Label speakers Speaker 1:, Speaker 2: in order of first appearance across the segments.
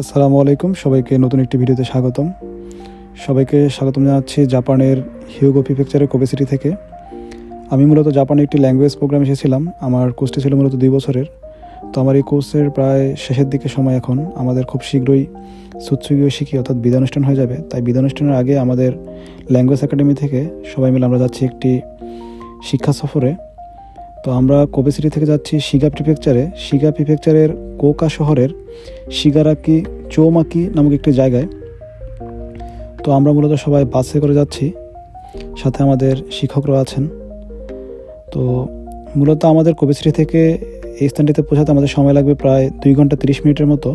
Speaker 1: আসসালামু আলাইকুম, সবাইকে নতুন একটি ভিডিওতে স্বাগতম। সবাইকে স্বাগতম জানাচ্ছি জাপানের হিউগো প্রিফেকচারের কোবে সিটি থেকে। আমি মূলত জাপানে একটি ল্যাঙ্গুয়েজ প্রোগ্রাম এসেছিলাম। আমার কোর্সটি ছিল মূলত 2 বছরের। তো আমার এই কোর্সের প্রায় শেষের দিকে সময় এখন। আমাদের খুব শীঘ্রই সুৎসুগিও শিখি অর্থাৎ বিদানুষ্ঠান হয়ে যাবে। তাই বিদানুষ্ঠানের আগে আমাদের ল্যাঙ্গুয়েজ একাডেমি থেকে সবাই মিলে আমরা যাচ্ছি একটি শিক্ষা সফরে। তো আমরা কোবে সিটি থেকে যাচ্ছি শিগা প্রিফেকচারে। শিগা প্রিফেকচারের কোকা শহরের শিগারাকি চৌমাকি নামক একটি জায়গায়। তো আমরা মূলত সবাই বাসে করে যাচ্ছি, সাথে আমাদের শিক্ষকরাও আছেন। তো মূলত আমাদের কোবে সিটি থেকে এই স্থানটিতে পৌঁছাতে আমাদের সময় লাগবে প্রায় 2 ঘন্টা 30 মিনিটের মতো।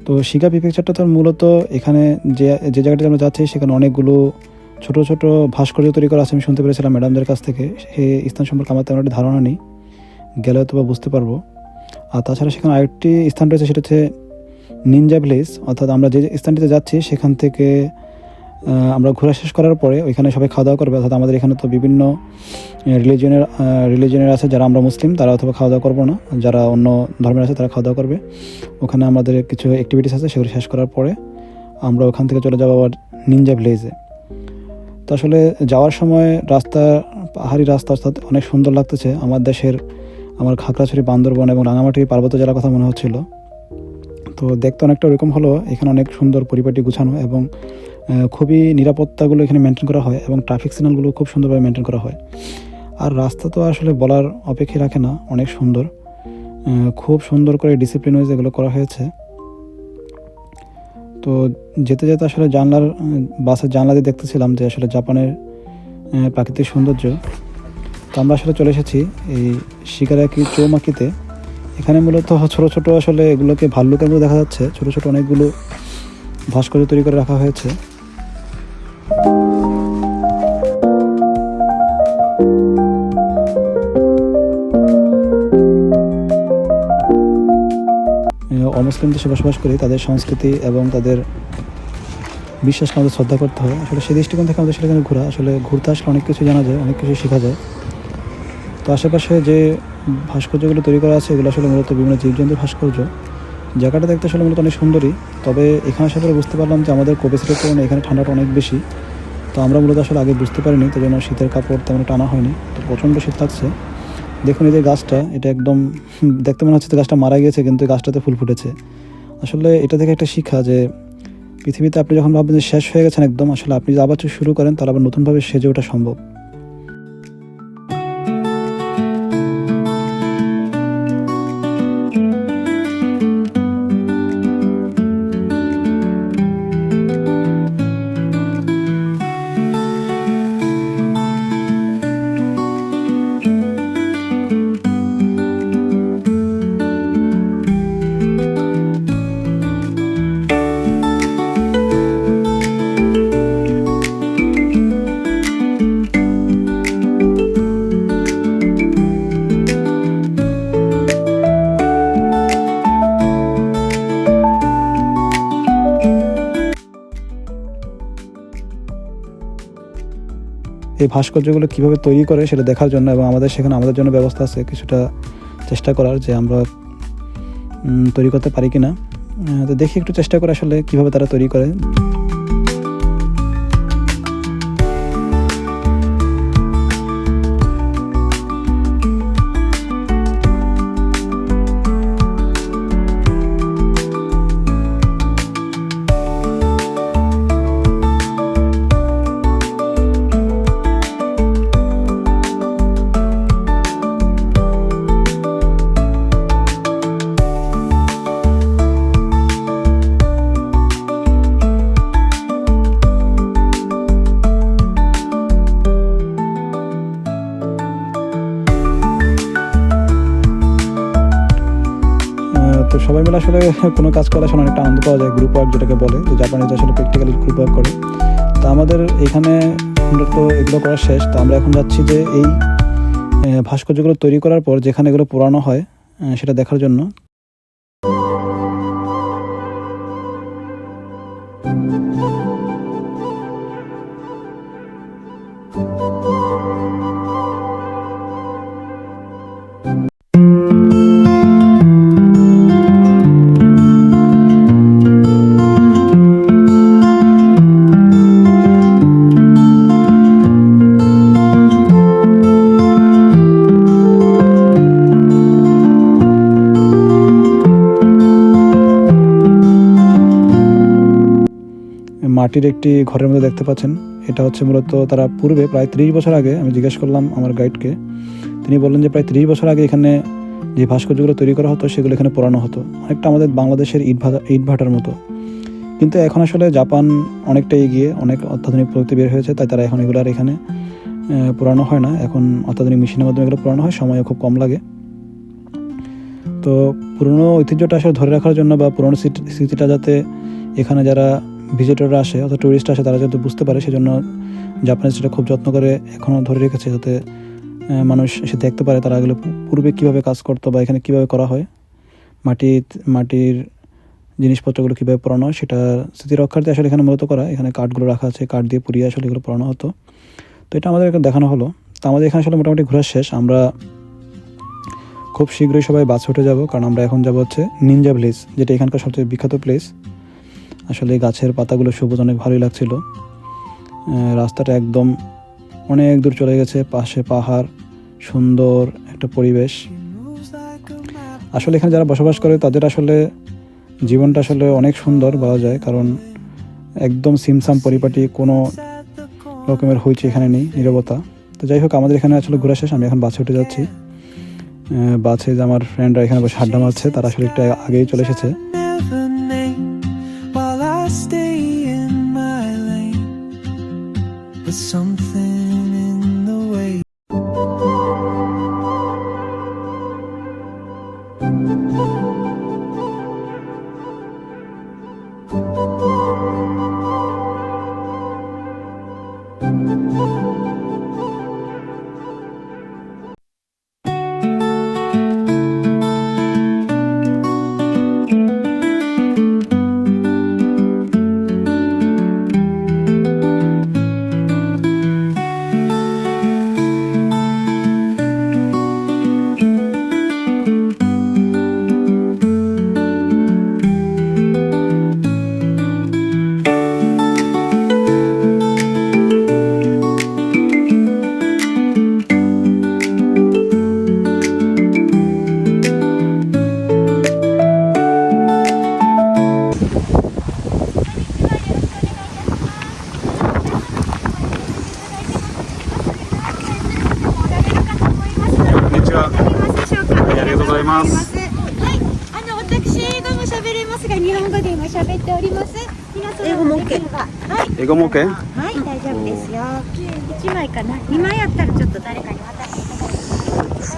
Speaker 1: তো শিগা প্রিফেকচারটা তো মূলত এখানে যে জায়গাটাতে আমরা যাচ্ছি সেখানে অনেকগুলো ছোট ছোট ভাস্কর্য তৈরি করা আছে। আমি শুনতে পেরেছিলাম ম্যাডামদের কাছ থেকে। সেই স্থান সম্পর্কে আমার তেমন একটা ধারণা নেই, গেলে হয়তো বা বুঝতে পারবো। আর তাছাড়া সেখানে আরেকটি স্থান রয়েছে, সেটা হচ্ছে নিনজা ভিলেজ। অর্থাৎ আমরা যে স্থানটিতে যাচ্ছি সেখান থেকে আমরা ঘোরা শেষ করার পরে ওইখানে সবাই খাওয়া দাওয়া করবে। অর্থাৎ আমাদের এখানে তো বিভিন্ন রিলিজনের আছে, যারা আমরা মুসলিম তারা অথবা খাওয়া দাওয়া করবো না, যারা অন্য ধর্মের আছে তারা খাওয়া দাওয়া করবে। ওখানে আমাদের কিছু অ্যাক্টিভিটিস আছে, সেগুলো শেষ করার পরে আমরা ওখান থেকে চলে যাবো আবার নিনজা ভিলেজে। তো আসলে যাওয়ার সময় পাহাড়ি রাস্তা অর্থাৎ অনেক সুন্দর লাগতেছে। আমার খাগড়াছড়ি, বান্দরবন এবং রাঙামাটি পার্বত্য জেলার কথা মনে হচ্ছিল। তো দেখতে অনেকটা ওরকম হলো। এখানে অনেক সুন্দর পরিপাটি গুছানো এবং খুবই নিরাপত্তাগুলো এখানে মেনটেন করা হয় এবং ট্রাফিক সিগন্যালগুলো খুব সুন্দরভাবে মেনটেন করা হয়। আর রাস্তা তো আসলে বলার অপেক্ষা রাখে না, অনেক সুন্দর, খুব সুন্দর করে ডিসিপ্লিন ওয়াইজ এগুলো করা হয়েছে। তো যেতে যেতে আসলে বাসের জানলা দিয়ে দেখতেছিলাম যে আসলে জাপানের প্রাকৃতিক সৌন্দর্য। তো আমরা আসলে চলে এসেছি এই শিগারাকি চৌমাকিতে। এখানে মূলত ছোটো ছোটো আসলে এগুলোকে ভাল্লুকের মধ্যে দেখা যাচ্ছে, ছোটো ছোটো অনেকগুলো ভাস্কর্য তৈরি করে রাখা হয়েছে। অমুসলিম দেশে বসবাস করি, তাদের সংস্কৃতি এবং তাদের বিশ্বাসকে আমাদের শ্রদ্ধা করতে হয়। আসলে সেই দৃষ্টিকোণ থেকে আমাদের সেখানে ঘুরতে আসলে অনেক কিছু জানা যায়, অনেক কিছু শেখা যায়। তো আশেপাশে যে ভাস্কর্যগুলো তৈরি করা আছে এগুলো আসলে মূলত বিভিন্ন জীবজন্তুর ভাস্কর্য। জায়গাটা দেখতে আসলে মূলত অনেক সুন্দরই। তবে এখানে আসার পরে বুঝতে পারলাম যে আমাদের কোবে সিটির তুলনায় এখানে ঠান্ডাটা অনেক বেশি। তো আমরা মূলত আসলে আগে বুঝতে পারিনি, তো জন্য শীতের কাপড় তেমন টানা হয়নি। তো প্রচণ্ড শীত লাগছে। দেখুন এই যে গাছটা, এটা একদম দেখতে মনে হচ্ছে গাছটা মারা গিয়েছে, কিন্তু গাছটাতে ফুল ফুটেছে। আসলে এটা থেকে একটা শিক্ষা যে পৃথিবীতে আপনি যখন ভাববেন যে শেষ হয়ে গেছেন একদম, আসলে আপনি যদি আবার শুরু করেন তাহলে আবার নতুনভাবে সেজে ওঠা সম্ভব। এই ভাস্কর্যগুলো কীভাবে তৈরি করে সেটা দেখার জন্য এবং আমাদের জন্য ব্যবস্থা আছে কিছুটা চেষ্টা করার, যে আমরা তৈরি করতে পারি কিনা। তো দেখি একটু চেষ্টা করে আসলে কীভাবে তারা তৈরি করে। প্র্যাকটিক্যাল আসলে কোনো কাজ করার আসলে অনেকটা আনন্দ পাওয়া যায়, গ্রুপ ওয়ার্ক যেটাকে বলে। তো জাপানিজ আসলে প্র্যাকটিক্যালি গ্রুপ ওয়ার্ক করে। তো আমাদের এখানে তো এগুলো করা শেষ। তো আমরা এখন যাচ্ছি যে এই ভাস্কর্যগুলো তৈরি করার পর যেখানে এগুলো পোড়ানো হয় সেটা দেখার জন্য। মাটির একটি ঘরের মধ্যে দেখতে পাচ্ছেন, এটা হচ্ছে মূলত তারা পূর্বে প্রায় 30 বছর আগে, আমি জিজ্ঞেস করলাম আমার গাইডকে, তিনি বললেন যে প্রায় 30 বছর আগে এখানে যে ভাস্কর্যগুলো তৈরি করা হতো সেগুলো এখানে পোড়ানো হতো, অনেকটা আমাদের বাংলাদেশের ইট ভাটার মতো। কিন্তু এখন আসলে জাপান অনেকটা এগিয়ে, অনেক অত্যাধুনিক প্রযুক্তি বের হয়েছে, তাই তারা এখন এগুলো আর এখানে পোড়ানো হয় না, এখন অত্যাধুনিক মেশিনের মাধ্যমে এগুলো পোড়ানো হয়, সময়ও খুব কম লাগে। তো পুরনো ঐতিহ্যটা আসলে ধরে রাখার জন্য বা পুরনো স্মৃতিটা যাতে এখানে যারা ভিজিটররা আসে অর্থাৎ টুরিস্ট আসে তারা যাতে বুঝতে পারে, সেজন্য জাপানিজ সেটা খুব যত্ন করে এখনও ধরে রেখেছে, যাতে মানুষ এসে দেখতে পারে তারা এগুলো পূর্বে কীভাবে কাজ করতো বা এখানে কীভাবে করা হয়, মাটির জিনিসপত্রগুলো কীভাবে পোড়ানো হয় সেটা স্মৃতি রক্ষার্থে আসলে এখানে মূলত করা। এখানে কাঠগুলো রাখা আছে, কাঠ দিয়ে পুড়িয়ে আসলে এগুলো পোড়ানো হতো। তো এটা আমাদের এখানে দেখানো হলো। তো আমাদের এখানে আসলে মোটামুটি ঘোরা শেষ। আমরা খুব শীঘ্রই সবাই বাসে উঠে যাব, কারণ আমরা এখন যাব হচ্ছে নিনজা ভিলেজ, যেটা এখানকার সবচেয়ে বিখ্যাত প্লেস। আসলে গাছের পাতাগুলো সবুজ, অনেক ভালোই লাগছিল। রাস্তাটা একদম অনেক দূর চলে গেছে, পাশে পাহাড়, সুন্দর একটা পরিবেশ। আসলে এখানে যারা বসবাস করে তাদের আসলে জীবনটা আসলে অনেক সুন্দর বলা যায়, কারণ একদম সিমসাম পরিপাটি, কোনো রকমের হইচই এখানে নেই, নীরবতা। তো যাই হোক, আমাদের এখানে আসলে ঘোরা শেষ, আমি এখন বাসে উঠে যাচ্ছি। বাসে যে আমার ফ্রেন্ডরা এখানে বসে আড্ডা মারছে, তারা আসলে একটু আগেই চলে এসেছে।
Speaker 2: 英語も OK。
Speaker 1: 英語も OK？
Speaker 2: はい、大丈夫ですよ。1枚かな。2枚やったらちょっと誰かに渡していただきます。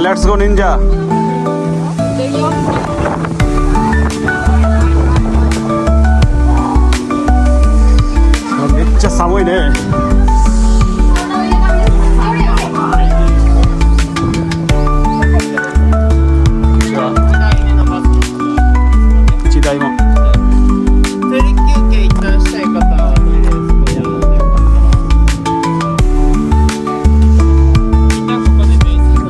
Speaker 1: Let's go ninja.めっちゃ寒いね。1台も。
Speaker 3: トイレ休憩一旦したい方はトイレそこにあるので。一旦そこでベースの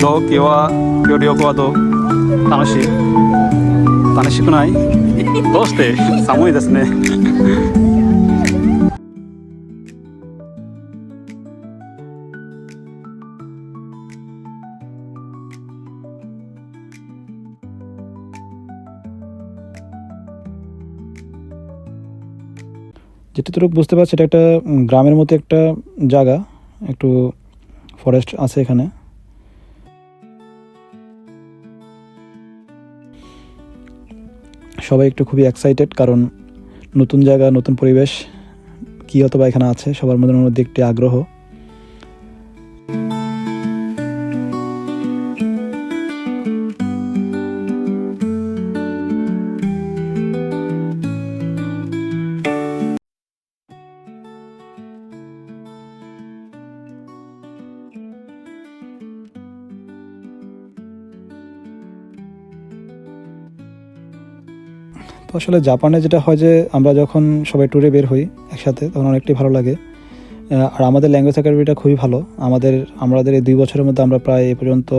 Speaker 1: どう今日は今日旅行はどう楽しい楽しくないどうして寒いですねযেটুকু বুঝতে পারছি এটা একটা গ্রামের মতো একটা জায়গা একটু ফরেস্ট আছে এখানে সবাই একটু খুবই এক্সাইটেড কারণ নতুন জায়গা নতুন পরিবেশ কি অথবা এখানে আছে সবার মধ্যে একটি আগ্রহ তো আসলে জাপানে যেটা হয় যে আমরা যখন সবাই ট্যুরে বের হই একসাথে তখন অনেকটাই ভালো লাগে আর আমাদের ল্যাঙ্গুয়েজ একাডেমিটা খুবই ভালো আমাদের এই 2 বছরের মধ্যে আমরা প্রায় এ পর্যন্ত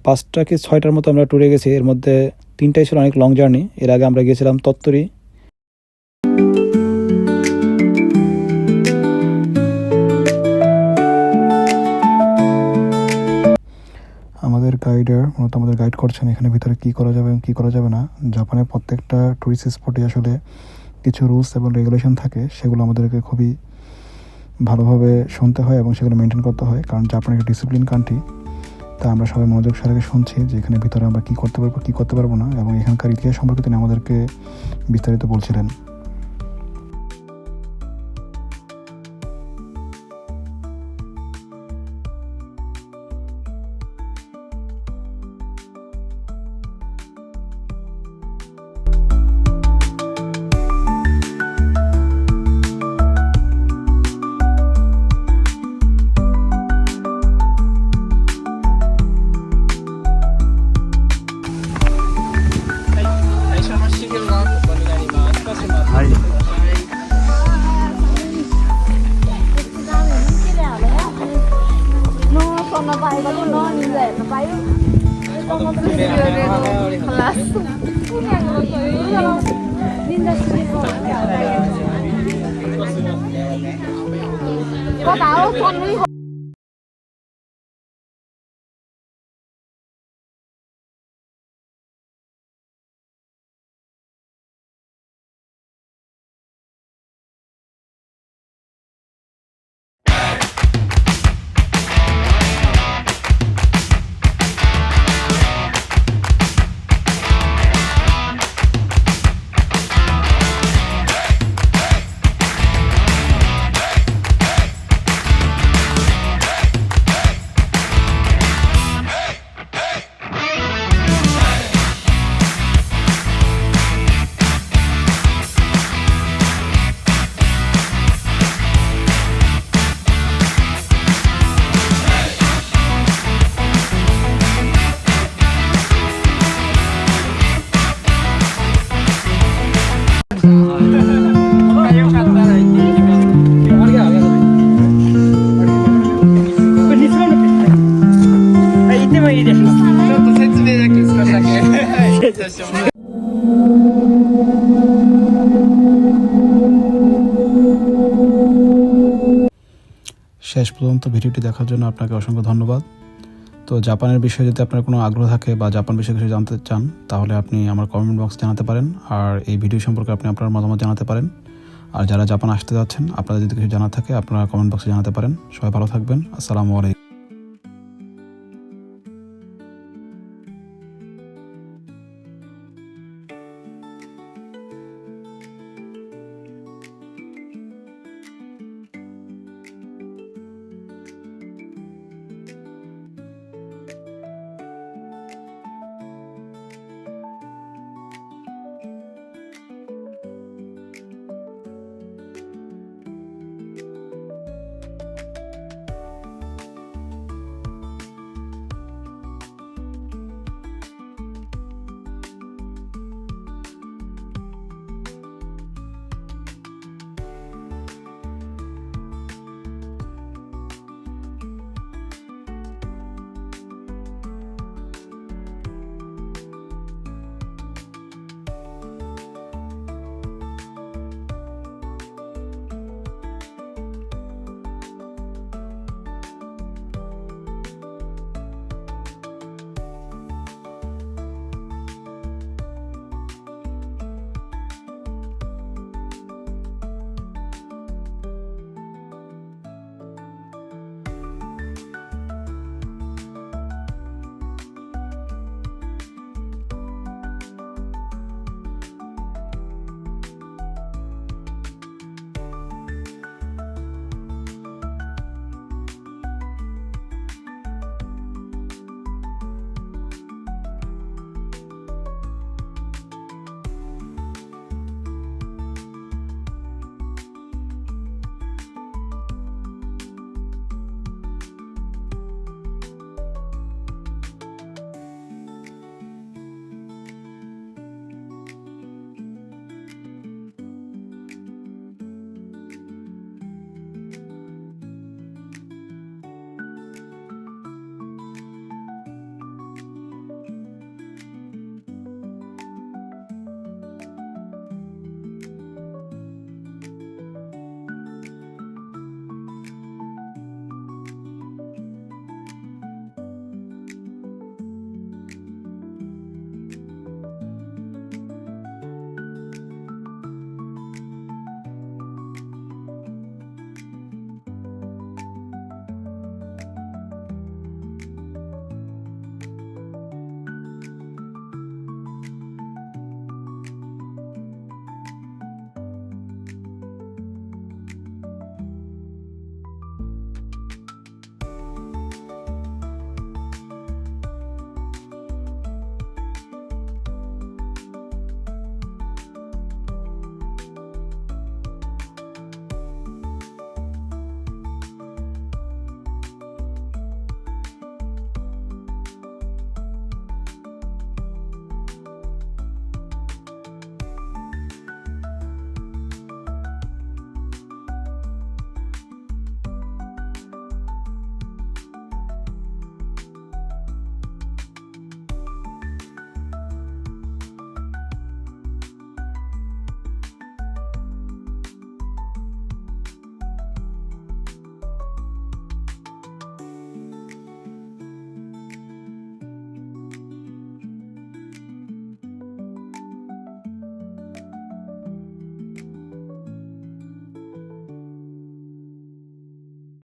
Speaker 1: 5টা কি 6টার মতো আমরা ট্যুরে গেছি এর মধ্যে 3টাই ছিল অনেক লং জার্নি এর আগে আমরা গিয়েছিলাম তত্তরি আমাদের গাইড করছেন এখানে ভিতরে কি করা যাবে এবং কি করা যাবে না জাপানের প্রত্যেকটা টুরিস্ট স্পটে আসলে কিছু রুলস এবং রেগুলেশন থাকে সেগুলো আমাদেরকে খুবই ভালোভাবে শুনতে হয় এবং সেগুলো মেনটেন করতে হয় কারণ জাপান একটা ডিসিপ্লিন কান্ট্রি তা আমরা সবাই মনোযোগ সহকারে শুনছি যে এখানে ভিতরে আমরা কী করতে পারবো না এবং এখানকার ইতিহাস সম্পর্কে তিনি আমাদেরকে বিস্তারিত বলছিলেন শেষ পর্যন্ত ভিডিওটি দেখার জন্য আপনাকে অসংখ্য ধন্যবাদ তো জাপানের বিষয়ে যদি আপনার কোনো আগ্রহ থাকে বা জাপান বিষয়ে কিছু জানতে চান তাহলে আপনি আমার কমেন্ট বক্স জানাতে পারেন আর এই ভিডিও সম্পর্কে আপনি আপনার মতামত জানাতে পারেন আর যারা জাপান আসতে যাচ্ছেন আপনাদের যদি কিছু জানা থাকে আপনারা কমেন্ট বক্সে জানাতে পারেন সবাই ভালো থাকবেন আসসালামু আলাইকুম